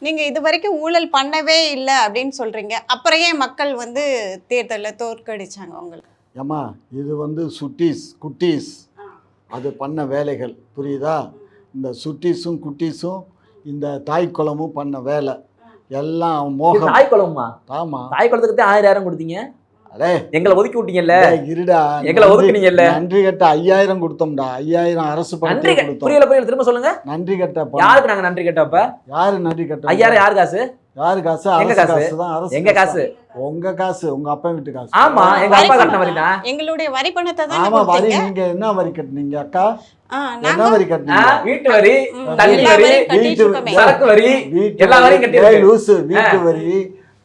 நீங்க இது வரைக்கும் ஊழல் பண்ணவே இல்லை அப்படின்னு சொல்றீங்க. அப்புறம் ஏன் மக்கள் வந்து தேர்தலில் தோற்கடிச்சாங்க உங்களை? ஏம்மா இது வந்து சுட்டீஸ் குட்டீஸ் அது பண்ண வேலைகள் புரியுதா? இந்த சுட்டீஸும் குட்டீஸும் இந்த தாய் குளமும் பண்ண வேலை எல்லாம் மோகம். தாய் குளமா? ஆமா, தாய் குளத்துக்கு 1000 கொடுத்தீங்க. அடே எங்களை ஒதுக்கி விட்டீங்கல்ல. இருடா, எங்களை ஒதுக்குனீங்கல்ல. நன்றி கட்ட 5000 கொடுத்தோம்டா. 5000 அரசு பணத்தை கொடுத்தோம். புரியல திரும்ப சொல்லுங்க. நன்றி கட்ட யாருக்கு நாங்க நன்றி கட்டப்ப? யாரு நன்றி கட்ட? 5000 யார் காசு? யாரு காசு? எங்க அரசு காசு தான். அரசு எங்க காசு? உங்க காசு, உங்க அப்பா வீட்டு காசு. ஆமா, எங்க அப்பா கட்டின வரி தான். எங்களுடைய வரி பணத்தை தான். ஆமா, வரி. நீங்க என்ன வரி கட்டினீங்க அக்கா? என்ன வரி கட்டினீங்க? வீட்டு வரி, தண்ணி வரி, சரக்கு வரி, எல்லா வரியும் கட்டிருக்கீங்க. லூசு. வீட்டு வரி,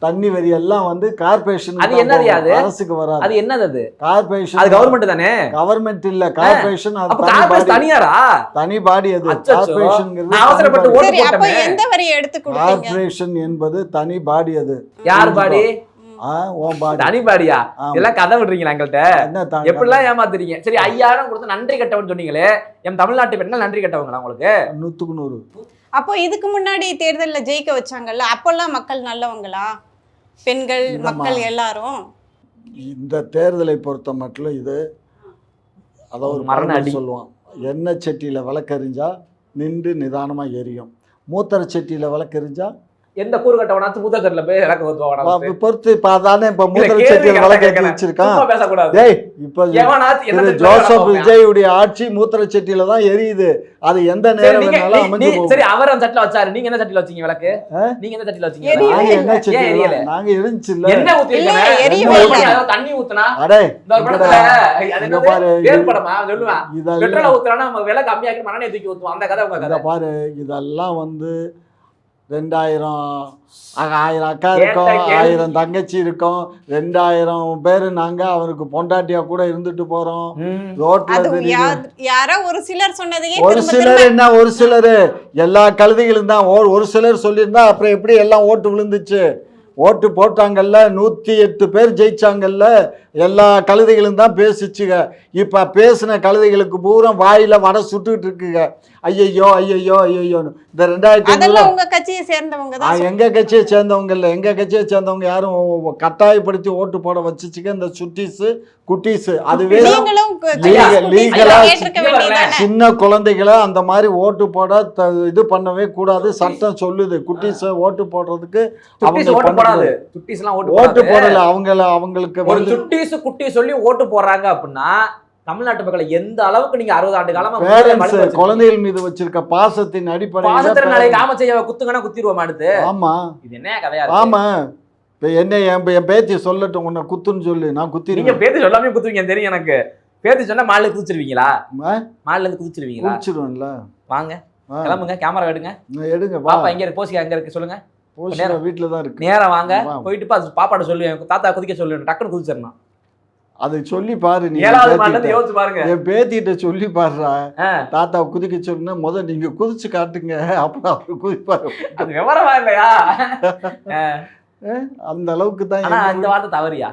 தண்ணி வரி எல்லாம் வந்து கார்ப்பரேஷன். அது என்னது? அது அரசுக்கு வராது. அது என்னது? அது கார்ப்பரேஷன். அது கவர்மெண்ட் தானே? கவர்மெண்ட் இல்ல, கார்ப்பரேஷன். அது கார்ப்பரேஷன் தனியாரா? தனி பாடி. அது கார்ப்பரேஷன்ங்கிறது அவசரப்பட்டு ஓட்டு சரி, அப்ப எந்த வரி எடுத்து கொடுத்தீங்க? கார்ப்பரேஷன் என்பது தனி பாடி. அது யார் பாடி? ஓம் பாடி. தனி பாடியா? இதெல்லாம் கதை விடுறீங்களா எங்கள்கிட்ட? எப்படிலாம் ஏமாத்துறீங்க? சரி, 5000 கொடுத்து நன்றி கட்டவன்னு சொன்னீங்களே, என் தமிழ்நாட்டு பெண்கள் நன்றி கட்டவங்களா உங்களுக்கு? 100க்கு 100. அப்போ இதுக்கு முன்னாடி தேர்தலில் ஜெயிக்க வச்சாங்கல்ல, அப்பெல்லாம் மக்கள் நல்லவங்களா? பெண்கள், மக்கள் எல்லாரும்? இந்த தேர்தலை பொறுத்த மட்டும் இது அதாவது ஒரு மரண அடி சொல்லுவான். எண்ணெய் சட்டியில விளக்கறிஞ்சா நின்று நிதானமா எரியும், மூத்தர சட்டியில விளக்கறிஞ்சா எந்த கூறு கட்டவனாச்சும் மூத்தத்துல போய் இறக்க ஊத்துவாங்க. பொறுத்து இப்பதானே இப்ப மூத்தர சட்டியில விளக்கறிஞ்சு வச்சிருக்கான். பேசக்கூடாது. டேய், இப்ப ஜோசப் விஜயுடைய ஆட்சி மூத்தர சட்டியில தான் எரியுது. அது எந்த நேரம் வேணாலும் அமைஞ்சு போகும். சரி, அவர் அந்த சட்டில வச்சாரு, நீங்க என்ன சட்டில வச்சீங்க விளக்கு? நீங்க என்ன சட்டில வச்சீங்க? என்ன சட்டியில நாங்க எரிஞ்சில்ல. என்ன ஊத்திருக்கீங்க? தண்ணி ஊத்துனா அடே இந்த படத்துல அது பாரு, வேர்படமா சொல்லுவேன். பெட்ரோல் ஊத்துறானா நம்ம விலை கம்மியாக்கி மண்ணெண்ணெய் தூக்கி ஊத்துவோம். அந்த கதை உங்க கதை பாரு. இதெல்லாம் வந்து 2000 அக்கா இருக்கும், 1000 தங்கச்சி இருக்கும், 2000 பேரு நாங்க அவருக்கு பொண்டாட்டியா கூட இருந்துட்டு போறோம். ரோட்ல யாரோ ஒரு சிலர் சொன்னதையே ஒரு சிலர் என்ன, ஒரு சிலர் எல்லா கழுதைகளும் தான். ஒரு சிலர் சொல்லியிருந்தா அப்புறம் எப்படி எல்லாம் ஓட்டு விழுந்துச்சு? ஓட்டு போட்டாங்கல்ல, 108 பேர் ஜெயிச்சாங்கல்ல, எல்லா கழுதைகளும் தான் பேசிச்சுங்க. இப்ப பேசின கழுதைகளுக்கு பூரா வாயில வடை சுட்டுக்கிட்டு இருக்குங்க. ஐயையோ ஐயையோ ஐயோன்னு. இந்த 2000 உங்க கட்சியை சேர்ந்தவங்க தான். எங்க கட்சியை சேர்ந்தவங்க இல்ல, எங்க கட்சியை சேர்ந்தவங்க யாரும் கட்டாயப்படுத்தி ஓட்டு போட வச்சுச்சுங்க இந்த சுட்டீஸ் குட்டீஸ். அதுவே லீகலா சின்ன குழந்தைகளை அந்த மாதிரி ஓட்டு போட இது பண்ணவே கூடாது. சட்டம் சொல்லுது குட்டீஸ் ஓட்டு போடுறதுக்கு. ஓட்டு போடல அவங்களுக்கு குட்டி சொல்லி ஓட்டு போடுறாங்க அப்படின்னா தமிழ்நாட்டு மக்களை எந்த அளவுக்கு நீங்க 60 ஆண்டு காலமா குழந்தைகள் மீது வச்சிருக்க பாசத்தின் அடிப்படையில் காமச்சையாவை குத்துங்கன்னா குத்திடுவோம் அடுத்து. ஆமா, இது என்ன கதையா? ஆமா, என்ன என் பேத்தி சொல்லட்டும், உன்னை குத்துன்னு சொல்லு, நான் குத்தி. நீங்க பேத்தி சொல்லாமே குத்துவீங்க தெரியும் எனக்கு. பேத்தி சொன்னா மாலையில குதிச்சிருவீங்களா? மாலையில இருந்து குதிச்சிருவீங்களா? குதிச்சிருவேன்ல. வாங்க, கிளம்புங்க, கேமரா எடுங்க. பாப்பா எங்க இருக்கு? போசிக்கா எங்க இருக்கு சொல்லுங்க. வீட்டுல தான் இருக்கு. நேரா வாங்க, போயிட்டு பாப்பாட்ட சொல்லுவேன், தாத்தா குதிக்க சொல்லு, டக்குன்னு குதிச்சிடணும். அதை சொல்லி பாரு. நீ என் பேத்திட்ட சொல்லி பாருடா, தாத்தா குதிக்க சொல்லுன்னா முதல் நீங்க குதிச்சு காட்டுங்க, அப்புறம் அவரு குதிப்பாரு. அது விவரமா இல்லையா? அந்த அளவுக்கு தான். அந்த வார்த்தை தவறியா?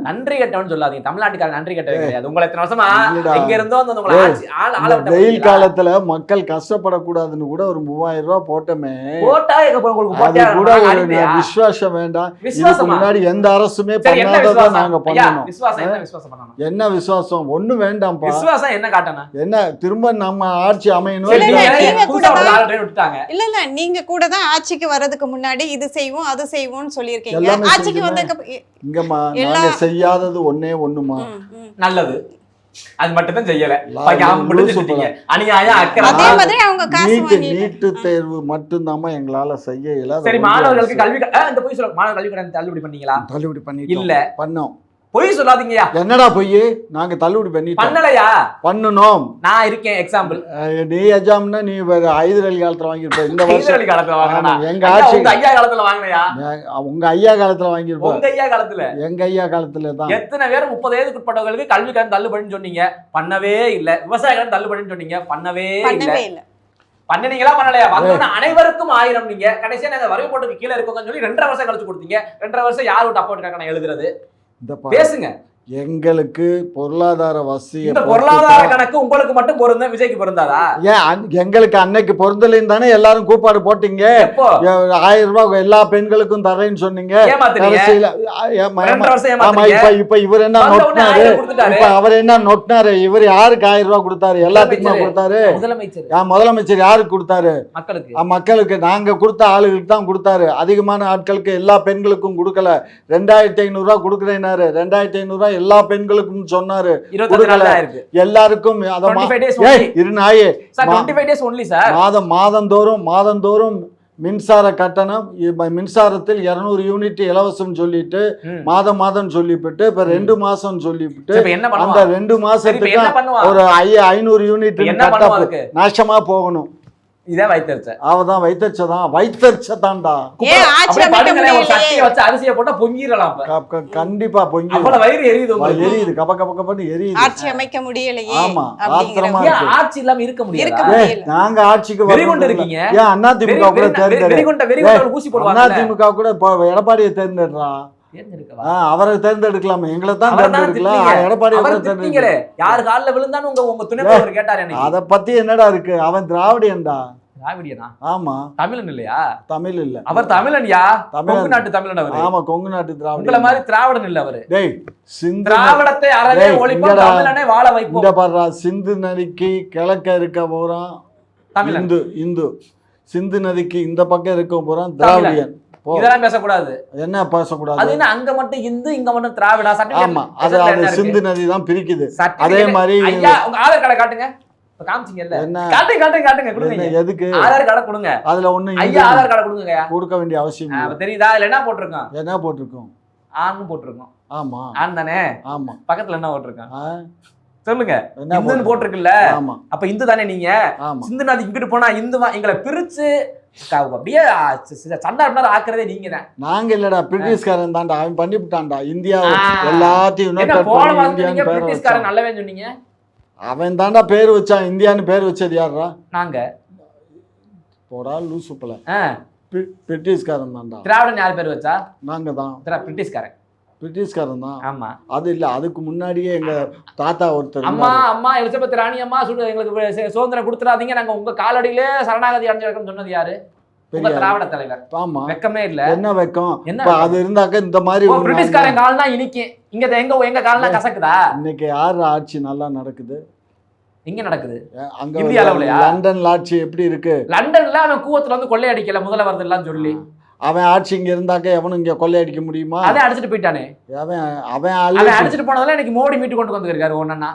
நன்றி கட்டவன்னு சொல்லாதீங்க. தமிழ்நாட்டுக்கார நன்றி கட்டவே கிடையாது. உங்களை எத்தனை வருஷமா எங்க இருந்தோ வெயில் காலத்துல மக்கள் கஷ்டப்படக்கூடாதுன்னு கூட ஒரு 3000 ரூபாய் போட்டோமே, கூட விசுவாசம் வேண்டாம். இதுக்கு முன்னாடி எந்த அரசுமே பண்ணாததை நாங்க பண்ணணும். என்ன விசுவாசம்? ஒண்ணு வேண்டாம்ப்பா. விசுவாசம் என்ன காட்டணும்? என்ன திரும்ப நம்ம ஆட்சி அமையணும். இல்ல இல்ல, நீங்க கூட தான் ஆட்சிக்கு வர்றதுக்கு முன்னாடி இது செய்வோம் அது செய்வோம்னு சொல்லியிருக்கீங்க. ஆட்சிக்கு வந்ததுக்கு இங்கம்மா நாங்க செய்யாதது ஒன்னே ஒண்ணுமா, நல்லது. அது மட்டும் தான் செய்யல. நீட்டு தேர்வு மட்டும்தான் எங்களால செய்ய இயலாது. சரி, மாணவர்களுக்கு கல்வி இந்த போய் சொல்ல, மாணவர் கல்வி கடன் தள்ளுபடி பண்ணீங்களா? தள்ளுபடி பண்ணி இல்ல பண்ணோம். பொய் சொல்லாதீங்கயா. என்னடா பொய்? நாங்க தள்ளுபடி பண்ணி பண்ணலையா? பண்ணணும். நான் இருக்கேன் எக்ஸாம்பிள். நீ எக்ஸாம்னா நீ ஹைதர் அலி காலத்துல வாங்கிருப்ப. இந்த வருஷம் காலத்துல வாங்கினா எங்க ஆட்சி உங்க ஐயா காலத்துல வாங்கினையா? உங்க ஐயா காலத்துல வாங்கிருப்ப. உங்க ஐயா காலத்துல? எங்க ஐயா காலத்துல தான். எத்தனை பேர் 30 வயதுக்கு உட்பட்டவர்களுக்கு கல்வி கடன் தள்ளுபடின்னு சொன்னீங்க? பண்ணவே இல்ல. விவசாய கடன் தள்ளுபடின்னு சொன்னீங்க? பண்ணவே இல்ல. பண்ணீங்களா? பண்ணலையா? வந்தோன்னா அனைவருக்கும் 1000 நீங்க கடைசியா நாங்க வரி போட்டுக்கு கீழே இருக்கோங்கன்னு சொல்லி 2.5 வருஷம் கழிச்சு கொடுத்தீங்க. 2.5 வருஷம் யார் விட்டு அப்போ இருக்காங்க எழுதுறது? பேசுங்க. எங்களுக்கு பொருளாதார வசதியை இந்த பொருளாதார கணக்கு உங்களுக்கு மட்டும் பொருந்தா விஜய்க்கு பொருந்தாதா? எங்களுக்கு அன்னைக்கு பொருந்தலைன்னு தானே எல்லாரும் கூப்பாடு போட்டீங்க. எப்போ 1000 ரூபாய் எல்லா பெண்களுக்கும் தரேன்னு சொன்னீங்க. ஏமாத்துறீங்க. இப்ப இவர் என்ன நொட்டினாரு? இப்ப அவர் என்ன நொட்டினாரு? இவர் யாருக்கு 1000 ரூபாய் கொடுத்தாரு? எல்லாத்துக்குமா கொடுத்தாரு? முதலமைச்சர் யாருக்கு கொடுத்தாரு? மக்களுக்கு. நாங்க கொடுத்த ஆளுகளுக்கு தான் கொடுத்தாரு. அதிகமான ஆட்களுக்கு எல்லா பெண்களுக்கும் கொடுக்கல. 2500 ரூபாய் கொடுக்குறேன்னாரு. 2500 ரூபாய் எல்லா பெண்களுக்கும் சொன்னாரு. எல்லாருக்கும் மாதந்தோறும் மின்சார கட்டணம், மின்சாரத்தில் 200 யூனிட் இலவசம் சொல்லிட்டு மாதம் சொல்லிவிட்டு இப்ப 2 மாசம் சொல்லிவிட்டு அந்த 2 மாசத்துக்கு ஒரு 500 யூனிட் நாசமா போகணும். இதான் வைத்தறிச்ச. அவதான் வைத்தறிச்சதான்டா. அரிசியை போட்டா பொங்கிடலாம். கண்டிப்பா பொங்கி எரியுது. கப கப கபன்னு எரியுது. ஆட்சி அமைக்க முடியலையே. ஆமா, ஆத்திரமா ஆட்சி இல்லாம இருக்க முடியாது. நாங்க ஆட்சிக்கு வெறிகொண்டு இருக்கீங்க. ஏன் அதிமுக கூட அதிமுக கூட எடப்பாடியை தேர்ந்தெடுறா. அவரை தேர்ந்தெடுக்கலாமே, எங்களை தான் தேர்ந்தெடுக்கலாம். எடப்பாடி யாரு காலில் விழுந்தான்னு உங்க துணை கேட்டாரு. அத பத்தி என்னடா இருக்கு? அவன் திராவிடியன்டா. திராவிடியனா? ஆமா. தமிழன் இல்லையா? தமிழ் இல்ல, அவர் தமிழன்யா. கொங்கு நாட்டு தமிழன் அவர். ஆமா, கொங்கு நாட்டு திராவிட. உங்கள மாதிரி திராவிடன் இல்ல அவரு. டேய், திராவிடத்தை அறவே ஒழிப்போம், தமிழனை வாழ வைப்போம். இந்த பாருடா, சிந்து நதிக்கு கிழக்க இருக்க போறான் தமிழன். இந்து சிந்து நதிக்கு இந்த பக்கம் இருக்க போறான் திராவிடியன். இதெல்லாம் பேசக்கூடாது. என்ன பேசக்கூடாது? அது என்ன அங்க மட்டும் இந்து இங்க மட்டும் திராவிடா? ஆமா, அது சிந்து நதி தான் பிரிக்குது. அதே மாதிரி ஐயா உங்க ஆதார் கார்டை காட்டுங்க. காமிச்சீங்கல்ல, காட்டுங்க கொடுங்க. எதுக்கு ஆதார் கார்டை கொடுங்க. அதுல ஒண்ணு ஐயா ஆதார் கார்டை கொடுங்க. கொடுக்க வேண்டிய அவசியம் இல்ல. தெரியுதா? இல்ல என்ன போட்டுருக்கோம்? என்ன போட்டுருக்கோம்? ஆண் போட்டுருக்கோம். ஆமா, ஆண் தானே. ஆமா, பக்கத்துல என்ன போட்டுருக்கோம் சொல்லுங்க. இந்துன்னு போட்டிருக்குல்ல. ஆமா, அப்ப இந்து தானே நீங்க. சிந்து நதி இங்கிட்டு போனா இந்துவா? எங்களை பிரிச்சு அப்படியே சண்டை ஆக்குறதே நீங்க தான். நாங்க இல்லடா, பிரிட்டிஷ்காரன் தான்டா. அவன் பண்ணிவிட்டான்டா இந்தியா எல்லாத்தையும். பிரிட்டிஷ்காரன் நல்லவே சொன்னீங்க. அவன் தான்டா பேர் வச்சான். இந்தியான்னு பேர் வச்சது யாரா? நாங்க. போடா லூசுப்பல. பிரிட்டிஷ்காரன் தான்டா. திராவிடன் யார் பேர் வச்சா? நாங்க தான். பிரிட்டிஷ்காரன் பிரிட்டிஷ்காரன் தான். ஆமா, அது இல்ல, அதுக்கு முன்னாடியே எங்க தாத்தா ஒருத்தர் அம்மா எலிசபெத் ராணி அம்மா எங்களுக்கு சுதந்திரம் கொடுத்துடாதீங்க, நாங்க உங்க காலடியிலே சரணாகதி அடைஞ்சிருக்கோம்னு சொன்னது யாரு? திராவிட தலைவர். ஆமா, வெக்கமே இல்ல. என்ன வெக்கம்? என்ன அது இருந்தாக்க இந்த மாதிரி பிரிட்டிஷ்காரன் கால் தான் இன்னைக்கு இங்க எங்க கால் தான் கசக்குதா? இன்னைக்கு யார் ஆட்சி நல்லா நடக்குது? எங்க நடக்குது? அங்க இந்திய அளவுலயா? லண்டன்ல ஆட்சி எப்படி இருக்கு? லண்டன்ல அவன் கூவத்துல வந்து கொள்ளையடிக்கல முதல்ல வருது எல்லாம் சொல்லி. அவன் ஆட்சி இங்க இருந்தாக்க எவனும் இங்க கொள்ளையடிக்க முடியுமா? அதை அடிச்சுட்டு போயிட்டானே. அவன் அடிச்சுட்டு போனதெல்லாம் எனக்கு மோடி மீட்டு கொண்டு வந்துருக்காரு. ஒன்னா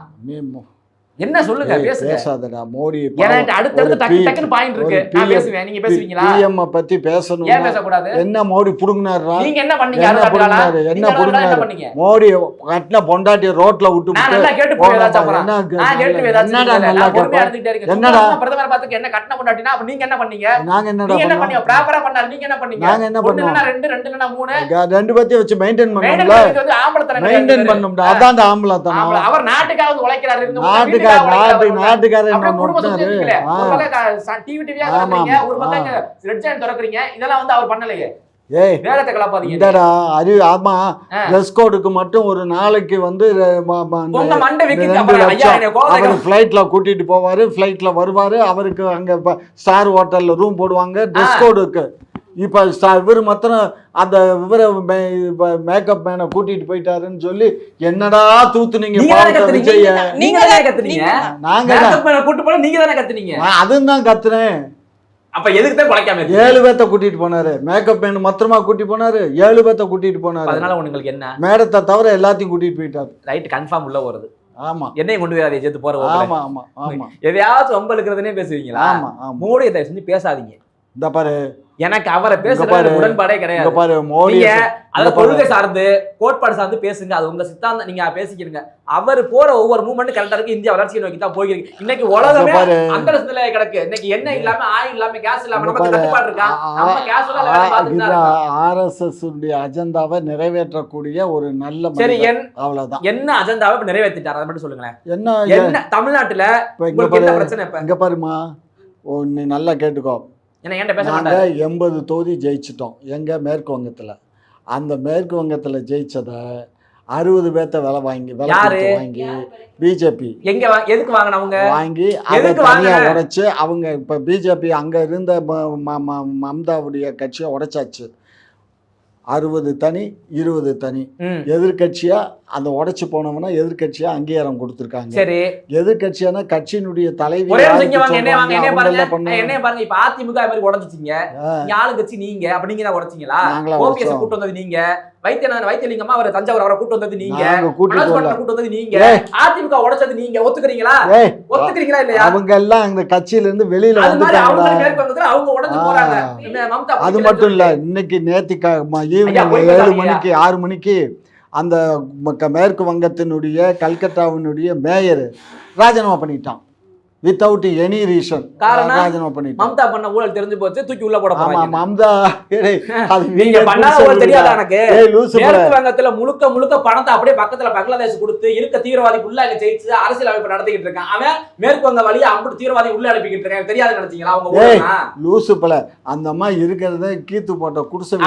என்ன சொல்லுங்க, பேசாதடா. மோடி அடுத்தடுத்து டக்குன்னு பாயிண்ட் இருக்கு. நான் பேசுவேன், நீங்க பேசுவீங்களா? பிஎம் பத்தி பேசணும். ஏன் பேசக்கூடாது? என்ன மோடி புடுங்குனாரா? நீங்க என்ன பண்ணீங்க? என்ன புடுங்குனாரு? மோடி கட்டின பொண்டாட்டி ரோட்ல விட்டு நல்லா கேட்டு போயதாச்சா? என்னடா நல்லா கேட்டு என்னடா பிரதமர் பாத்துக்கு என்ன கட்டின பொண்டாட்டினா அப்ப நீங்க என்ன பண்ணீங்க? நாங்க என்ன பண்ணீங்க? ப்ராப்பரா பண்ணாரு. நீங்க என்ன பண்ணீங்க? நாங்க என்ன பண்ணோம்? 2 இல்லனா 3 ரெண்டு பத்தி வச்சு மெயின்டெய்ன் பண்ணனும்ல. மெயின்டெய்ன் பண்ணனும்டா. அதான் ஆம்பளை தான். அவர் நாட்டுக்காக உழைக்கிறாரு. நாட்டுக்காரர் மட்டும் ஒரு நாளைக்கு வந்து 2 லட்சம் அவர் பிளைட்ல கூட்டிட்டு போவாரு, பிளைட்ல வருவாரு. அவருக்கு அங்க ஸ்டார் ஹோட்டல்ல ரூம் போடுவாங்க. ட்ரெஸ் கோடுக்கு இப்ப இவர் மாத்திரம் அந்த இவரை மேக்கப் மேனை கூட்டிட்டு போயிட்டாருன்னு சொல்லி என்னடா தூத்துனீங்க? அதுவும் தான் கத்துறேன். அப்ப எதுக்கு தான் குலைக்காம 7 பேர்த்த கூட்டிட்டு போனாரு. மேக்கப் மேன் மாத்திரமா கூட்டிட்டு போனாரு. 7 பேர்த்த கூட்டிட்டு போனாரு. அதனால உங்களுக்கு என்ன? மேடத்தை தவிர எல்லாத்தையும் கூட்டிட்டு போயிட்டாரு. ரைட், கன்ஃபார்ம் உள்ள வருது. ஆமா, என்னையும் கொண்டு போய் அதை சேர்த்து போற. ஆமா ஆமா ஆமா, எதையாச்சும் ரொம்ப இருக்கிறதுனே பேசுவீங்களா? ஆமா ஆமா, மோடி இதை செஞ்சு பேசாதீங்க. இந்த பாரு, எனக்கு அவரை பேசுறது உடன்பாடே கிடையாது. பாரு, மோடி அத கொள்கை சார்ந்து கோட்பாடு சார்ந்து பேசுங்க. அது உங்க சித்தாந்தம், நீங்க பேசிக்கிறீங்க. அவர் போற ஒவ்வொரு மூவ்மெண்ட் கரெக்டா இருக்கு. இந்தியா வளர்ச்சியை நோக்கி தான் போயிருக்கு. இன்னைக்கு உலகமே அந்த நிலையில கிடக்கு. இன்னைக்கு எண்ணெய் இல்லாம, ஆயில் இல்லாம, கேஸ் இல்லாம நம்ம கட்டுப்பாடு இருக்கா? நம்ம கேஸ் ஆர்எஸ்எஸ் உடைய அஜெண்டாவை நிறைவேற்றக்கூடிய ஒரு நல்ல சரி அவ்வளவுதான். என்ன அஜெண்டாவை நிறைவேற்றிட்டார் அதை மட்டும் சொல்லுங்களேன். என்ன தமிழ்நாட்டுல என்ன பிரச்சனை? இப்ப இங்க பாருமா, நீ நல்லா கேட்டுக்கோ. 80 தொகுதி ஜெயிச்சிட்டோம் எங்க மேற்கு வங்கத்தில். அந்த மேற்கு வங்கத்தில் ஜெயிச்சதை 60 பேர்த்த வேலை வாங்கி பிஜேபி எதுக்கு வாங்கினவங்க வாங்கி அதை தனியா உடைச்சு அவங்க இப்ப பிஜேபி அங்க இருந்த மம்தாவுடைய கட்சியை உடைச்சாச்சு. 60 தனி 20 தனி. எதிர்கட்சியா அந்த உடைச்சு போனவனா எதிர்கட்சியா அங்கீகாரம் கொடுத்திருக்காங்க. சரி, எதிர்கட்சியான கட்சியினுடைய தலைவி என்ன பாருங்க. இப்ப அதிமுக மாதிரி உடைச்சிட்டீங்க, ஆளுங்கட்சி நீங்க அப்ப நீங்க தான் உடைச்சீங்களா? ஓபிஎஸ் கூட்டு வந்தது நீங்க, வைத்தியலிங்கம்மா அவர் தஞ்சாவூர் அவரை கூட்டு வந்தது நீங்க, கூட்டு வந்தது நீங்க, அதிமுக உடைச்சது நீங்க. ஒத்துக்கிறீங்களா? ஒத்துக்கிறீங்களா இல்லையா? அவங்க எல்லாம் அந்த கட்சியில இருந்து வெளியில வந்துட்டாங்க. அவங்க உடைச்சு போறாங்க. அது மட்டும் இல்ல, இன்னைக்கு நேத்திக்கு ஈவினிங் 7 மணிக்கு 6 மணிக்கு அந்த மேற்கு வங்கத்தினுடைய கல்கத்தாவினுடைய மேயர் ராஜினாமா பண்ணிட்டான். வித்தவுட் எனி ரீசன் ராஜினாமா பண்ணிட்டான். மம்தா பண்ண ஊழல் தெரிஞ்சு போச்சு, தூக்கி உள்ள போட போறாங்க. மம்தா நீங்க பண்ணாத ஊழல் தெரியாதா எனக்கு? மேற்கு வங்கத்துல முழுக்க பணத்தை அப்படியே பக்கத்துல பங்களாதேஷ் கொடுத்து இருக்க தீவிரவாதி உள்ள அங்க ஜெயிச்சு அரசியல் அமைப்பு நடத்திக்கிட்டு இருக்கான். அவன் மேற்கு வங்க வழியா அம்புட்டு தீவிரவாதி உள்ள அனுப்பிக்கிட்டு இருக்கான். தெரியாது நினைச்சீங்களா? அவங்க லூசு பல அந்த அம்மா இருக்கிறத கீத்து போட்ட குடிசை.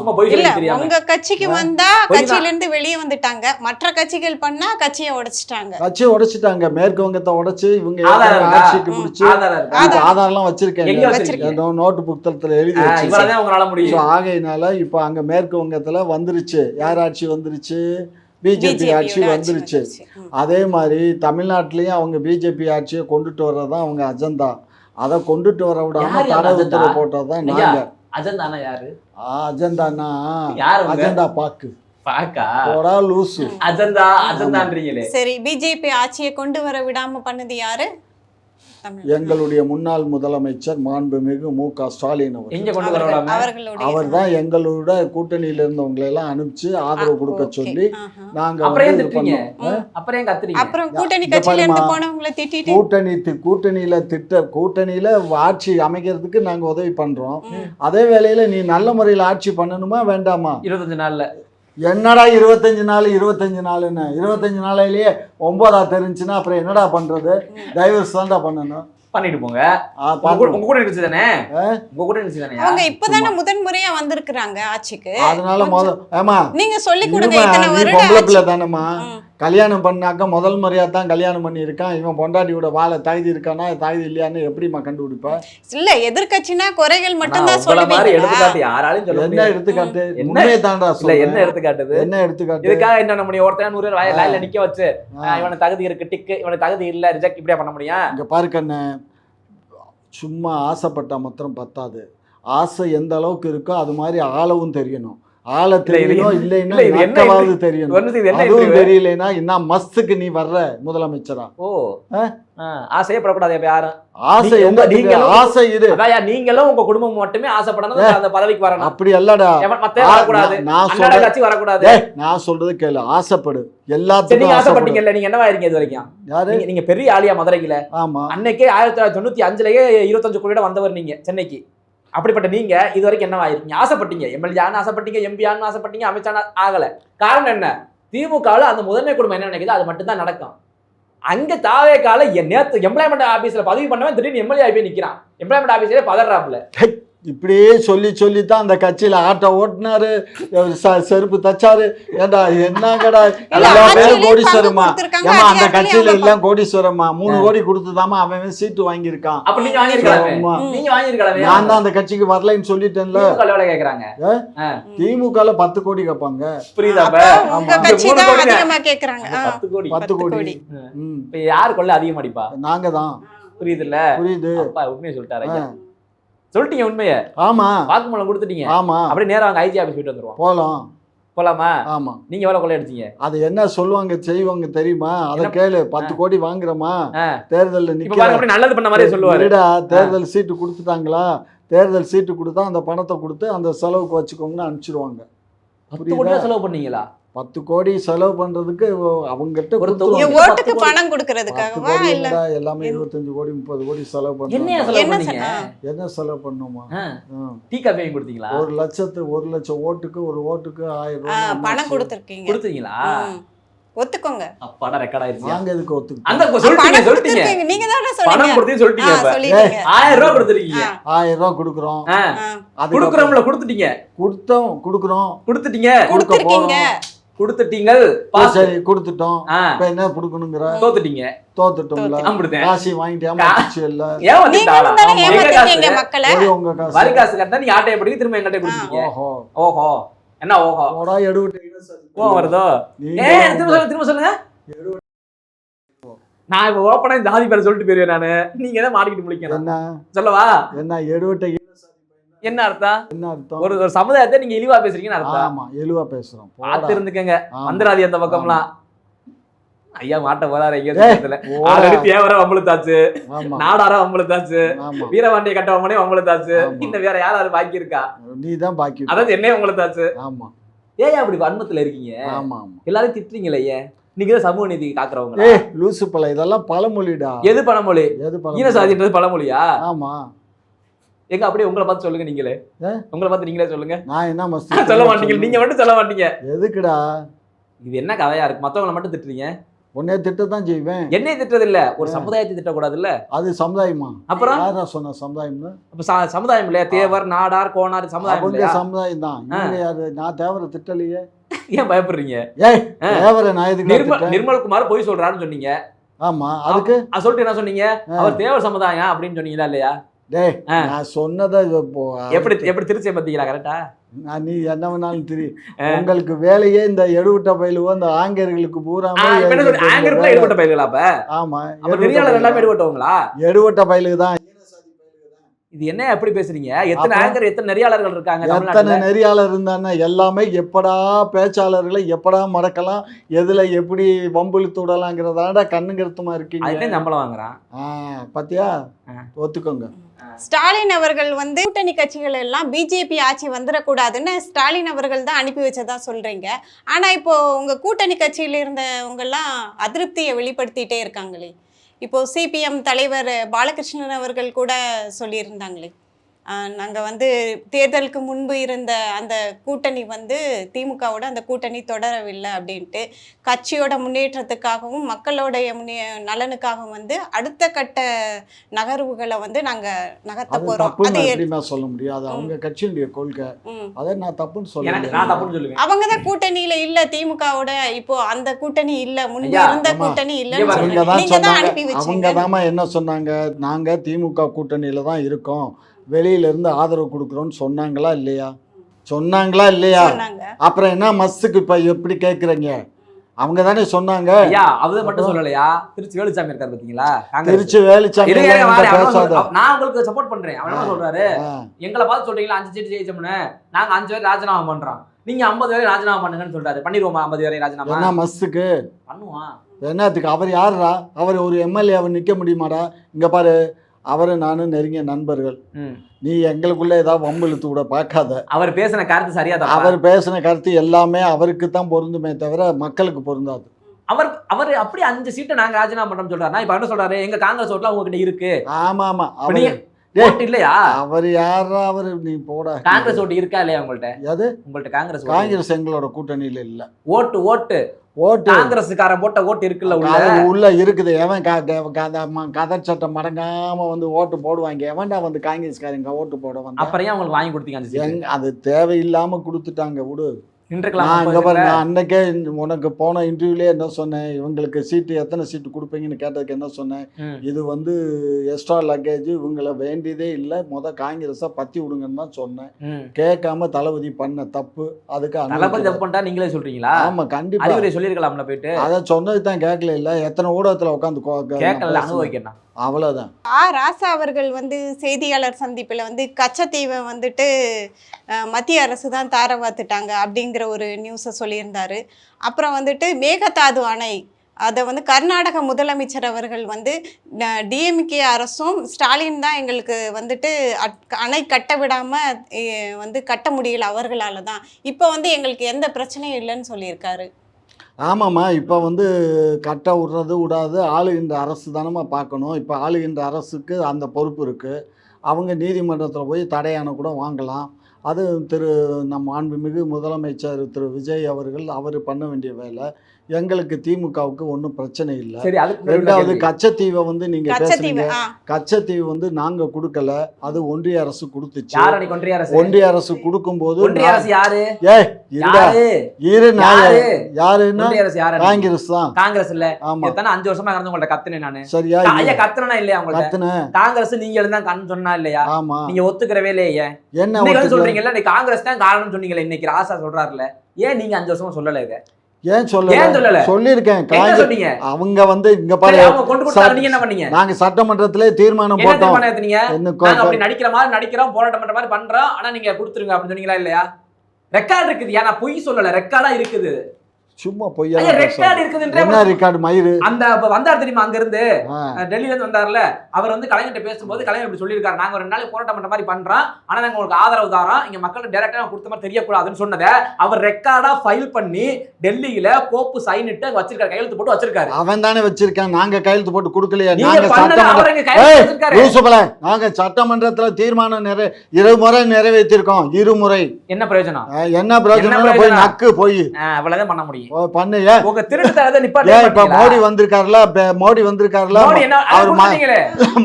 சும்மா போய் இல்ல, உங்க கட்சிக்கு வந்தா கட்சியில இருந்து வெளியே வந்துட்டாங்க, மற்ற கட்சிகள் பண்ணா கட்சியை உடைச்சிட்டாங்க. மேற்கு வங்கத்தை உடைச்சு ஆட்சிக்கு பிடிச்சு ஆதாரம் வச்சிருக்கேன், நோட்டு புத்தகத்துல எழுதி வச்சு. ஆகையினால இப்ப அங்க மேற்கு வங்கத்துல வந்துருச்சு. யார் ஆட்சி வந்துருச்சு? பிஜேபி ஆட்சி வந்துருச்சு. அதே மாதிரி தமிழ்நாட்டிலயும் அவங்க பிஜேபி ஆட்சியை கொண்டுட்டு வர்றதுதான் அவங்க அஜெண்டா. அதை கொண்டுட்டு வர விடாம தடை உத்தரவு போட்டதுதான் நாங்க. அஜெண்டானா யாரு? அஜெண்டானா அஜெண்டா பாக்கு லூசு. சரி, பிஜேபி ஆட்சியை கொண்டு வர விடாம பண்ணது யாரு? எங்களுடைய முன்னாள் முதலமைச்சர் மாண்புமிகு மு.க. ஸ்டாலின் அவர் தான் எங்களோட கூட்டணியில இருந்தவங்களை எல்லாம் அனுப்பிச்சு ஆதரவு கொடுக்க சொல்லி நாங்க கூட்டணியில ஆட்சி அமைக்கிறதுக்கு நாங்க உதவி பண்றோம். அதே வேளையில நீ நல்ல முறையில் ஆட்சி பண்ணணுமா வேண்டாமா? 25 நாள்ல என்னடா 25 நாள் 25 நாளுன்னு 25 நாளையிலேயே 9ஆ தெரிஞ்சுன்னா அப்புறம் என்னடா பண்றது? டைவர்ஸ் தான்டா பண்ணணும். பண்ணிட்டு போங்க. உங்க கூட இருந்துச்சுதானே? உங்க கூட இருந்துச்சுதானே? அவங்க இப்பதானே முதன்முறையா வந்திருக்காங்க ஆட்சிக்கு. அதனால ஏமா நீங்க சொல்லி கொடுங்க. இத்தனை வருடம் பொம்பளை தானேமா கல்யாணம் பண்ணாக்க முதல் முறையா தான் கல்யாணம் பண்ணி இருக்கான். இவன் பொண்டாட்டியோட வாழ தகுதி இருக்கானா தகுதி இல்லையான்னு எப்படிமா கண்டுபிடிப்பா? இல்ல, எதிர்கட்சினா குறைகள் மட்டும் தான் சொல்லுவீங்க. என்ன எடுத்துக்காட்டு? உண்மையை தாண்டா சொல்ல. என்ன எடுத்துக்காட்டுது? என்ன எடுத்துக்காட்டு? இதுக்காக என்ன பண்ண முடியும்? ஒருத்தன் 100 பேர் லைன்ல நிக்க வச்சு இவனுக்கு தகுதி இருக்கு டிக்கு, இவனுக்கு தகுதி இல்ல ரிஜெக்ட், இப்படியா பண்ண முடியும்? இங்க பாரு கண்ணு, சும்மா ஆசைப்பட்டா மாத்திரம் பத்தாது. ஆசை எந்த அளவுக்கு இருக்கோ அது மாதிரி ஆளவும் தெரியணும். ஆள தெரியணும் இல்லைன்னா என்னவாவது தெரியணும். அதுவும் தெரியலனா என்ன மஸ்துக்கு நீ வர்ற முதலமைச்சரா? ஓ ஆசையே படக்கூடாது யாரும். ஆசை ஆசை இரு. அதான் நீங்களும் உங்க குடும்பம் மட்டுமே ஆசைப்படணும், அந்த பதவிக்கு வரணும். அப்படி அல்லடா, வரக்கூடாது. நான் சொல்றது கேளு, ஆசைப்படு. எல்லாத்துக்கும் நீங்க ஆசைப்பட்டீங்கல்ல, நீங்க என்னவா இருக்கீங்க இது வரைக்கும்? நீங்க பெரிய ஆளியா மதுரையில? ஆமா, அன்னைக்கே 1995லயே 25 கோடியோட வந்தவர் நீங்க சென்னைக்கு. அப்படிப்பட்ட நீங்க இது வரைக்கும் என்னவா இருக்கீங்க? ஆசைப்பட்டீங்க, எம்எல்ஏன்னு ஆசைப்பட்டீங்க, எம்பியான்னு ஆசைப்பட்டீங்க, அமைச்சா ஆகல. காரணம் என்ன? திமுகவில் அந்த முதன்மை குடும்பம் என்ன நினைக்குது அது மட்டும் தான் நடக்கும். அங்க தாவேக்கால நேத்து எம்ப்ளாய்மெண்ட் ஆபீஸ்ல பதவி பண்ணவன் திடீர்னு எம்எல்ஏ போய் நிக்கிறான். எம்ப்ளாய்மெண்ட் ஆபீஸ்லயே பதறாப்புல. இப்படியே சொல்லித்தான் அந்த கட்சியில ஆட்டோ ஓட்டினாரு, செருப்பு தச்சாரு. ஏண்டா என்னங்கடா கோடீஸ்வரமா? ஏமா அந்த கட்சியில எல்லாம் கோடீஸ்வரமா 3 கோடி கொடுத்துதாமா அவன் சீட்டு வாங்கியிருக்கான். நான் தான் அந்த கட்சிக்கு வரலைன்னு சொல்லிட்டேன்ல. திமுக 10 கோடி கேட்பாங்க. புரியுதா? 10 கோடி. யாரு கொள்ள அதிகம் அடிப்பா? நாங்க தான். புரியுதுல்ல? புரியுது. உண்மையை சொல்லிட்டாரு. சொல்லிட்டீங்க உண்மையை. ஆமா, வாக்குமூலம் கொடுத்துட்டீங்க. ஆமா, அப்படியே நேரா அவங்க ஐஜி ஆபீஸ் போயிட்டு வந்துருவோம். போலாமா? ஆமா. நீங்க எவ்வளவு கொள்ளை அடிச்சீங்க? அது என்ன சொல்லுவாங்க செய்வாங்க தெரியுமா? அத கேளு. 10 கோடி வாங்குறமா? தேர்தல்ல நிக்க நல்லது பண்ண மாதிரி சொல்லுவாரு. தேர்தல் சீட்டு கொடுத்துட்டாங்களா? தேர்தல் சீட்டு கொடுத்தா அந்த பணத்தை கொடுத்து அந்த செலவுக்கு வச்சுக்கோங்கன்னு அனுப்பிச்சிருவாங்க. 10 கோடி செலவு பண்ணீங்களா? 10 கோடி செலவு பண்றதுக்கு அவங்ககிட்ட ஓட்டுக்கு பணம் கொடுக்கிறதுக்காகவா? இல்ல எல்லாமே 25 கோடி 30 கோடி செலவு பண்ணி என்ன செலவு பண்ணுமா? டீ காபி வாங்கி கொடுத்தீங்களா? 1 லட்சம் ஓட்டுக்கு ஒரு ஓட்டுக்கு 1000 ரூபாய் பணம் கொடுத்திருக்கீங்க. கொடுத்தீங்களா? ஒத்துக்கோங்க. அப்பாடா ரெக்கார்ட் ஆயிருச்சு. நாங்க எதுக்கு ஒத்துக்கு? அந்த சொல்லிட்டீங்க. நீங்க தான சொல்றீங்க. பணம் கொடுத்தீங்க சொல்லிட்டீங்க. 1000 ரூபாய் கொடுத்துட்டீங்க. 1000 ரூபாய் கொடுக்குறோம். அது கொடுக்குறோம்ல, கொடுத்துட்டீங்க. கொடுக்குறோம். கொடுத்துட்டீங்க. கொடுத்துட்டீங்க. கொடுத்துட்டீங்கள். சரி கொடுத்துட்டோம். இப்ப என்ன கொடுக்கணுங்கிற? தோத்துட்டீங்க. தோத்துட்டோம்ல. காசி வாங்கிட்டு ஏமாத்திச்சு இல்ல. வரி காசு கட்டினா நீ ஆட்டையை படி திரும்ப எங்கிட்ட கொடுத்தீங்க. ஓஹோ என்ன ஓஹோ கோவம் வருதோ? திரும்ப சொல்லுங்க. நான் இப்ப ஓப்பனா ஜாதி பேரை சொல்லிட்டு போயிருவேன் நானு. நீங்க தான் மாட்டிக்கிட்டு முடிக்கணும். என்ன சொல்லவா? என்ன எடுவட்ட என்ன அர்த்தம்? என்ன அர்த்தம்? ஒரு சமுதாயத்தை நீங்க இழிவா பேசுறீங்கன்னு அர்த்தம். ஆமா இழிவா பேசுறோம். பார்த்து இருந்துக்கங்க. வந்துராதி அந்த பக்கம்லாம். ஐயா மாட்ட போறாரு எங்க ஆல்ரெடி தேவர வம்பளுத்தாச்சு, நாடார வம்பளுத்தாச்சு, வீரவாண்டிய கட்டவங்களே வம்பளுத்தாச்சு. இன்னும் வேற யாராவது பாக்கி இருக்கா? நீ தான் பாக்கி. அதாவது என்னைய வம்பளுத்தாச்சு. ஆமா. ஏன் அப்படி வன்மத்துல இருக்கீங்க? ஆமா ஆமா. எல்லாரும் திட்டுறீங்களே ஏன்? நீங்க தான் சமூக நீதி காக்குறவங்க. லூசு பல இதெல்லாம் பழமொழிடா. எது பழமொழி? எது பழமொழி? ஈன சாதின்றது பழமொழியா? ஆமா. எங்க அப்படியே உங்களை பார்த்து சொல்லுங்க. நீங்களே உங்களை பார்த்து நீங்களே சொல்லுங்க. நான் என்ன மஸ்து சொல்ல மாட்டீங்க. நீங்க மட்டும் சொல்ல மாட்டீங்க. எதுக்குடா இது? என்ன கதையா இருக்கு? மத்தவங்களை மட்டும் திட்டுறீங்க. உன்னைய திட்டத்தான் செய்வேன். என்னைய திட்டது இல்ல. ஒரு சமுதாயத்தை திட்டக்கூடாது இல்ல? அது சமுதாயமா? அப்புறம் யாரா சொன்ன சமுதாயம்னு? அப்ப சமுதாயம் இல்லையா? தேவர், நாடார், கோனார் சமுதாயம் இல்லையா? சமுதாயம் தான். இவங்க யாரு? நான் தேவரை திட்டலையே. ஏன் பயப்படுறீங்க? தேவரை நான் எதுக்கு? நிர்மல்குமார் போய் சொல்றாருன்னு சொன்னீங்க. ஆமா. அதுக்கு சொல்லிட்டு என்ன சொன்னீங்க? அவர் தேவர் சமுதாயம் அப்படின்னு சொன்னீங்களா இல்லையா? டேய் நான் சொன்னதை எப்படி திருச்சி பார்த்தீங்களா? கரெக்டா? நீ என்ன வேணாலும் திரி. உங்களுக்கு வேலையே இந்த எடுவிட்ட பயிலுவோ இந்த ஆங்கர்களுக்கு பூரா எடுவிட்ட பயிலுகளா? அப்ப ஆமா நெறியாளர் எல்லாமே எடுவிட்டவங்களா? எடுவிட்ட பயிலுக்கு தான். இது என்ன எப்படி பேசுறீங்க? எத்தனை ஆங்கர் எத்தனை நெறியாளர்கள் இருக்காங்க? எத்தனை நெறியாளர் இருந்தானே எல்லாமே எப்படா பேச்சாளர்களை எப்படா மறக்கலாம், எதுல எப்படி வம்பிழுத்து விடலாங்கிறதாட கண்ணுங்கருத்துமா இருக்கீங்க. சம்பளம் வாங்குறான் பாத்தியா? ஒத்துக்கோங்க. ஸ்டாலின் அவர்கள் வந்து கூட்டணி கட்சிகள் எல்லாம் பிஜேபி ஆட்சி வந்துடக்கூடாதுன்னு ஸ்டாலின் அவர்கள் தான் அனுப்பி வச்சதா சொல்றீங்க. ஆனா இப்போ உங்க கூட்டணி கட்சியில இருந்தவங்க எல்லாம் அதிருப்தியை வெளிப்படுத்திட்டே இருக்காங்களே. இப்போ சிபிஎம் தலைவர் பாலகிருஷ்ணன் அவர்கள் கூட சொல்லியிருந்தாங்களே, நாங்கள் வந்து தேர்தலுக்கு முன்பு இருந்த அந்த கூட்டணி வந்து திமுகவோட அந்த கூட்டணி தொடரவில்லை அப்படின்ட்டு, கட்சியோட முன்னேற்றத்துக்காகவும் மக்களோடைய நலனுக்காகவும் வந்து அடுத்த கட்ட நகர்வுகளை வந்து நாங்கள் நகர்த்த போகிறோம். சொல்ல முடியாது. அவங்க கட்சியினுடைய கொள்கை. அதை நான் தப்புன்னு சொல்லுவேன். அவங்க தான் கூட்டணியில இல்ல திமுகவோட. இப்போ அந்த கூட்டணி இல்ல, முன்பு இருந்த கூட்டணி இல்ல. அவங்க தான் என்ன சொன்னாங்க? நாங்க திமுக கூட்டணியில தான் இருக்கோம், வெளியில இருந்து ஆதரவு கொடுக்குறோம்னு சொன்னாங்களா இல்லையா? சொன்னாங்களா இல்லையா? அப்புறம் என்ன மஸ்துக்கு இப்ப எப்படி கேக்குறீங்க? அவங்க தானே சொன்னாங்க. அது மட்டும் சொல்லலையா? திருச்சி வேலுச்சாமி இருக்காரு பாத்தீங்களா? திருச்சி வேலுச்சாமி நான் உங்களுக்கு சப்போர்ட் பண்றேன். அவன் என்ன சொல்றாரு? எங்களை பார்த்து சொல்றீங்களா 5 சீட்டு ஜெயிச்சோம்னு, நாங்க 5 பேர் ராஜினாமா பண்றோம், நீங்க 50 பேர் ராஜினாமா பண்ணுங்கன்னு சொல்றாரு. பண்ணிடுவோமா 50 பேரையும் ராஜினாமா? என்ன மஸ்துக்கு பண்ணுவான்? என்னத்துக்கு? அவர் யாருடா? அவர் ஒரு எம்எல்ஏ, அவர் நிக்க முடியுமாடா? இங்க பாரு, அவரு நானும் நெருங்கிய நண்பர்கள். நீ எங்களுக்குள்ள ஏதாவது வம்பு இழுத்து கூட பார்க்காத. அவர் பேசின கருத்து சரியா? அவர் பேசின கருத்து எல்லாமே அவருக்கு தான் பொருந்துமே தவிர மக்களுக்கு பொருந்தாது. அவர் அப்படி 5 சீட்டை நாங்க ராஜினாமா பண்றோம் சொல்றாரு. இப்ப என்ன சொல்றாரு? எங்க காங்கிரஸ் ஓட்டுலாம் உங்ககிட்ட இருக்கு. ஆமா ஆமா. இல்லையா? அவர் யாரா? அவரு நீ போட. காங்கிரஸ் ஓட்டு இருக்கா இல்லையா உங்கள்ட்ட? அது உங்கள்ட்ட காங்கிரஸ்? காங்கிரஸ் எங்களோட கூட்டணியில இல்ல. ஓட்டு காங்கிரஸ்காரன் போட்ட ஓட்டு இருக்குல்ல, உள்ள இருக்குது. எவன் கதர் சட்டம் மடங்காம வந்து ஓட்டு போடுவாங்க. எவன்டா வந்து காங்கிரஸ்காரங்க ஓட்டு போட வந்து? அப்புறம் ஏன் உங்களுக்கு வாங்கி கொடுத்தீங்க? அது தேவையில்லாம கொடுத்துட்டாங்க. விடு. நான் அன்னைக்கே உனக்கு போன இன்டர்வியூலே என்ன சொன்னேன்? இவங்களுக்கு சீட்டு எத்தனை சீட்டு கொடுப்பீங்கன்னு கேட்டதுக்கு என்ன சொன்னேன்? இது வந்து எக்ஸ்ட்ரா லக்கேஜ், இவங்களை வேண்டியதே இல்லை, காங்கிரஸா பத்தி விடுங்கன்னு தான் சொன்னேன். கேட்காம தளபதி பண்ண தப்பு. அதுக்கு நீங்களே சொல்றீங்களா? ஆமா கண்டிப்பா சொல்லிருக்கலாம்ல போயிட்டு. அதை சொன்னதுதான் கேட்கல. இல்ல எத்தனை ஊடகத்துல உட்காந்து அனுபவிக்கணும். அவ்வளவுதான். ராசா அவர்கள் வந்து செய்தியாளர் சந்திப்பில் வந்து கச்சத்தீவை வந்துட்டு மத்திய அரசு தான் தார பார்த்துட்டாங்க அப்படிங்கிற ஒரு நியூஸை சொல்லியிருந்தாரு. அப்புறம் வந்துட்டு மேகதாது அணை, அதை வந்து கர்நாடக முதலமைச்சர் அவர்கள் வந்து டிஎம்கே அரசும் ஸ்டாலின் தான் எங்களுக்கு வந்துட்டு அணை கட்ட விடாமல் வந்து கட்ட முடியல அவர்களால் தான், இப்போ வந்து எங்களுக்கு எந்த பிரச்சனையும் இல்லைன்னு சொல்லியிருக்காரு. ஆமாம்மா, இப்போ வந்து கட்ட விடுறது விடாது ஆளுகின்ற அரசு தானம்மா பார்க்கணும். இப்போ ஆளுகின்ற அரசுக்கு அந்த பொறுப்பு இருக்குது. அவங்க நீதிமன்றத்தில் போய் தடையான கூட வாங்கலாம். அது நம்ம மாண்புமிகு முதலமைச்சர் திரு விஜய் அவர்கள் அவர் பண்ண வேண்டிய வேலை. எங்களுக்கு திமுகவுக்கு ஒன்றும் பிரச்சனை இல்லை. சரி, அதுக்கு ரெண்டாவது கச்சத்தீவை வந்து நீங்க கச்சத்தீவு, பேசுறீங்க. கச்சத்தீவு வந்து நாங்க கொடுக்கல, அது ஒன்றிய அரசு கொடுத்துச்சு. யாரடி ஒன்றிய அரசு? ஒன்றிய அரசு கொடுக்கும்போது ஒன்றிய அரசு யாரு? யாருன்னா காங்கிரஸ் தான். காங்கிரஸ் இல்ல? ஆமா, 5 வருஷமா கடந்து உங்கள்ட்ட கத்துனேன் நானு. சரியா? ஐயா கத்துனா இல்லையா உங்கள்ட்ட? காங்கிரஸ் நீங்க எழுந்தா கண்ணு சொன்னா இல்லையா? ஆமா, நீங்க ஒத்துக்கிறவே இல்லையே. என்ன சொல்றீங்கல்ல, நீ காங்கிரஸ் தான் காரணம் சொன்னீங்களே, இன்னைக்கு ராசா சொல்றாருல, ஏன் நீங்க 5 வருஷமா சொல்லல இத? ஏன் சொல்லல? சொல்லிருக்கேன். அவங்க வந்து இங்க பாரு, நீங்க என்ன பண்ணீங்க? நாங்க சட்டமன்றத்திலே தீர்மானம் போட்டோம். அப்படி நடிக்கிற மாதிரி நடிக்கிறோம், போராட்டம் பண்ற மாதிரி பண்றோம், ஆனா நீங்க கொடுத்துருங்க அப்படின்னு சொன்னீங்களா இல்லையா? ரெக்கார்ட் இருக்குது. ஏன்னா பொய் சொல்லல, ரெக்கார்டா இருக்குது. சும்மா பொய்யா ரெக்கார்ட் இருக்குதுன்ற என்ன ரெக்கார்ட் மயிரு? அந்த வந்தார் தெரியுமா, அங்க இருந்து டெல்லில இருந்து வந்தார்ல, அவர் வந்து கலைஞர்கிட்ட பேசும்போது கலைஞர் இப்படி சொல்லியிருக்காரு, நாங்க 2 நாளைக்கு போராட்டம் பண்ற மாதிரி பண்றோம், ஆனா நாங்க உங்களுக்கு ஆதரவு தாரோம், இங்க மக்களுக்கு டைரக்டா கொடுத்த மாதிரி தெரியக்கூடாதுன்னு சொன்னதை அவர் ரெக்கார்டா ஃபைல் பண்ணி டெல்லியில கோப்பு சைன் இட்டு வச்சிருக்காரு, கையெழுத்து போட்டு வச்சிருக்காரு. அவன் தானே வச்சிருக்கான், நாங்க கையெழுத்து போட்டு கொடுக்கலையா? நாங்க சட்டமன்றத்துல தீர்மானம் 2 முறை நிறைவேற்றிருக்கோம். 2 முறை. என்ன பிரயோஜனம்? என்ன பிரயோஜனம்? போய் நக்கு போய் அவ்வளவுதான் பண்ண முடியும். பண்ணுங்க. உங்க திருட்டுத்தனத்தை நிப்பாட்டு. இப்ப மோடி வந்திருக்காருல,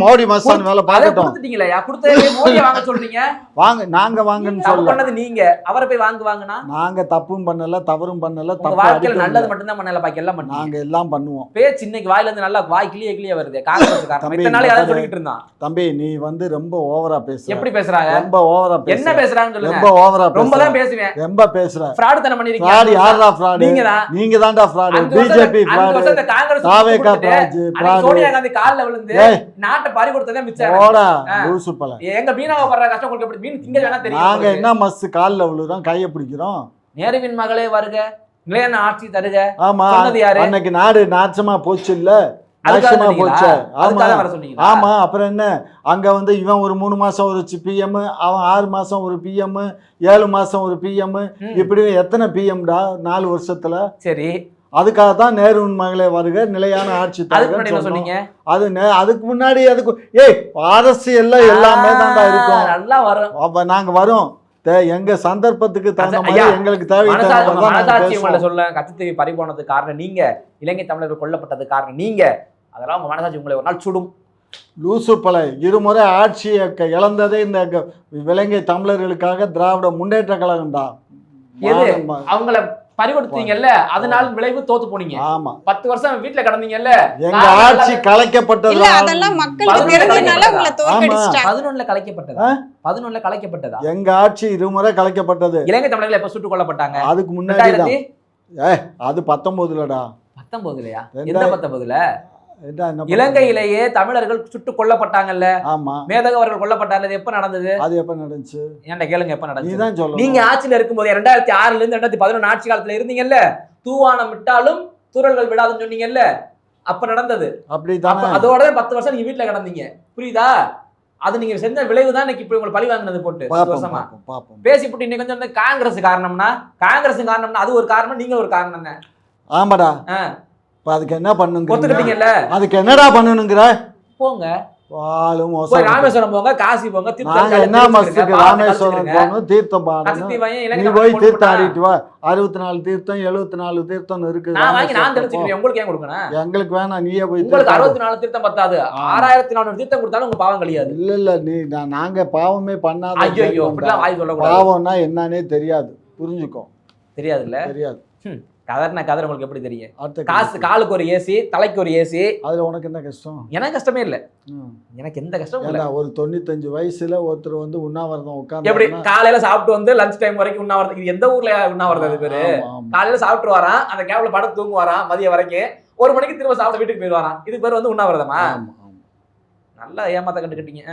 மோடி மஸ்தான் வேலை பார்க்கட்டும். கொடுத்துட்டீங்களா? கொடுத்ததே மோடியை வாங்க சொல்றீங்க. வாங்க, நாங்க வாங்கன்னு சொல்ல பண்ணது நீங்க. அவரை போய் வாங்குவாங்கன்னா நாங்க தப்பும் பண்ணல, தவறும் பண்ணல. வாழ்க்கையில நல்லது மட்டும் தான் பண்ணல, பாக்கி எல்லாம் பண்ணி நாங்க எல்லாம் பண்ணுவோம். பேச்சு இன்னைக்கு வாயில இருந்து நல்லா வாய் கிளியே வருது. காங்கிரஸ் காரணம் இத்தனை நாள் யாரும் சொல்லிட்டு இருந்தான். தம்பி, நீ வந்து ரொம்ப ஓவரா பேசுற. எப்படி பேசுறாங்க? ரொம்ப ஓவரா பேசுற. என்ன பேசுறாங்க சொல்லுங்க. ரொம்ப ஓவரா ரொம்ப தான் பேசுவேன். ரொம்ப பேசுற. ஃப்ராட் தான பண்ணிருக்கீங்க. ஃப்ராட் யாரா ஃப்ராட்? நீங்க தான்டா fraud. BJP fraud. TVK fraud. Sonia Gandhi கால்ல விழுந்து நாட்டை பறி கொடுத்ததே மிச்சம். போடா லூசு பல. எங்க மீனவ பண்ற கஷ்டம் உங்களுக்கு எப்படி மீன் திங்க வேணா தெரியும். நாங்க என்ன மஸ் கால்ல விழுறோம், கைய பிடிக்கிறோம். நேருவின் மகளே வருக, நிலையான ஆட்சி தருக. ஆமா, அன்னைக்கு நாடு நாச்சமா போச்சு இல்ல, நாசமா போச்சு. ஆமா, அப்புறம் என்ன? அங்க வந்து இவன் ஒரு 3 மாசம் ஒரு பிஎம், அவன் 6 மாசம் ஒரு பிஎம், 7 மாசம் ஒரு பிஎம், இப்படி எத்தனை பிஎம்டா 4 வருஷத்துல? சரி, அதுக்காக தான் நேருவின் மகளே வருக, நிலையான ஆட்சி சொன்னீங்க. அதுக்கு முன்னாடி அதுக்கு அரசியல்ல எல்லாமே தான்டா இருக்கும். நல்லா வரும். அப்ப நாங்க வரோம், எங்க சந்தர்ப்பத்துக்கு தகுந்த மாதிரி எங்களுக்கு தேவையான சொல்ல. கச்சத்தீவு பறி போனதுக்கு காரணம் நீங்க, இலங்கை தமிழர்கள் கொல்லப்பட்டது காரணம் நீங்க. அதெல்லாம் உங்க மனசாட்சி உங்களை ஒரு நாள் சுடும். லூசு பல 2 முறை ஆட்சியை இழந்ததே இந்த இலங்கை தமிழர்களுக்காக திராவிட முன்னேற்ற கழகம் தான். அவங்கள பறிகொடுத்தீங்கல்ல, அதனால விளைவு தோத்து போனீங்க. ஆமா, 10 வருஷம் வீட்டுல கடந்தீங்கல்ல. எங்க ஆட்சி கலைக்கப்பட்டது. அதெல்லாம் மக்களுக்கு தெரிஞ்சனால உங்களை தோற்கடிச்சிட்டாங்க. 11ல கலைக்கப்பட்டதா? 11ல கலைக்கப்பட்டதா? எங்க ஆட்சி 2 முறை கலைக்கப்பட்டது. இலங்கை தமிழர்கள் எப்ப சுட்டுக் கொல்லப்பட்டாங்க? அதுக்கு முன்னாடி அது 19லடா. 19லயா? எந்த 19ல? இலங்கையிலேயே தமிழர்கள் சுட்டு கொல்லப்பட்டாங்கல்ல. ஆமா, மேதகவர்கள் கொல்லப்பட்டாங்க. எப்ப நடந்தது? அது எப்ப நடந்துச்சு? ஏன்டா கேளுங்க, எப்ப நடந்துச்சு? நீங்க ஆட்சியில இருக்கும்போது 2006ல இருந்து 2011 ஆட்சி காலத்துல இருந்தீங்கல்ல, தூவானம் விட்டாலும் தூரல்கள் விடாதுன்னு சொன்னீங்கல்ல, அப்ப நடந்தது. அப்படிதான். அதோட 10 வருஷம் நீங்க வீட்டுல கிடந்தீங்க, புரியுதா? அது நீங்க செஞ்ச விளைவு தான் இன்னைக்கு இப்ப உங்களை பழி வாங்கினது போட்டு வருஷமா பேசிப்பட்டு இன்னைக்கு கொஞ்சம் வந்து காங்கிரஸ் காரணம்னா, காங்கிரஸ் காரணம்னா அது ஒரு காரணம், நீங்க ஒரு காரணம் என்ன? ஆமாடா. அதுக்கு என்ன பண்ணுங்க? ஒத்துக்கிட்டீங்கல்ல, அதுக்கு என்னடா பண்ணணுங்கிற? போங்க, போய் ராமேஸ்வரம் போங்க, காசி போங்க. என்ன மஸ்துக்கு ராமேஸ்வரம் போகணும், தீர்த்தம் பாடணும். நீ போய் தீர்த்தம் ஆடிட்டு வா. 64 தீர்த்தம் 74 தீர்த்தம் இருக்கு. உங்களுக்கு ஏன் கொடுக்கணும்? எங்களுக்கு வேணாம், நீயே போய். உங்களுக்கு 64 தீர்த்தம் பத்தாது, 6400 தீர்த்தம் கொடுத்தாலும் உங்க பாவம் கழியாது. இல்ல நீ நாங்க பாவமே பண்ணாத. ஐயோ, பாவம்னா என்னன்னே தெரியாது, புரிஞ்சுக்கோ. தெரியாது இல்ல? தெரியாது. கதர் உங்களுக்கு எப்படி தெரியும்? காசு காலுக்கு ஒரு ஏசி, தலைக்கு ஒரு ஏசி. அதுல உனக்கு என்ன கஷ்டம்? எனக்கு கஷ்டமே இல்ல. எனக்கு எந்த கஷ்டமும் இல்ல. ஒரு 95 வயசுல ஒருத்தர் வந்து உண்ணாவிரதம் உட்கார்ந்து எப்படி காலையில சாப்பிட்டு வந்து லஞ்ச் டைம் வரைக்கும் உண்ணாவிரதம். இது எந்த ஊர்ல உண்ணாவிரதம்? அது பேரு காலையில சாப்பிட்டு வரான், அந்த கேப்ல படம் தூங்குவாராம், மதியம் வரைக்கும் 1 மணிக்கு திரும்ப சாப்பிட வீட்டுக்கு போயிடுவாராம். இது பேர் வந்து உண்ணாவிரதமா? நல்லா ஏமாத்த கண்டுக்கிட்டீங்க.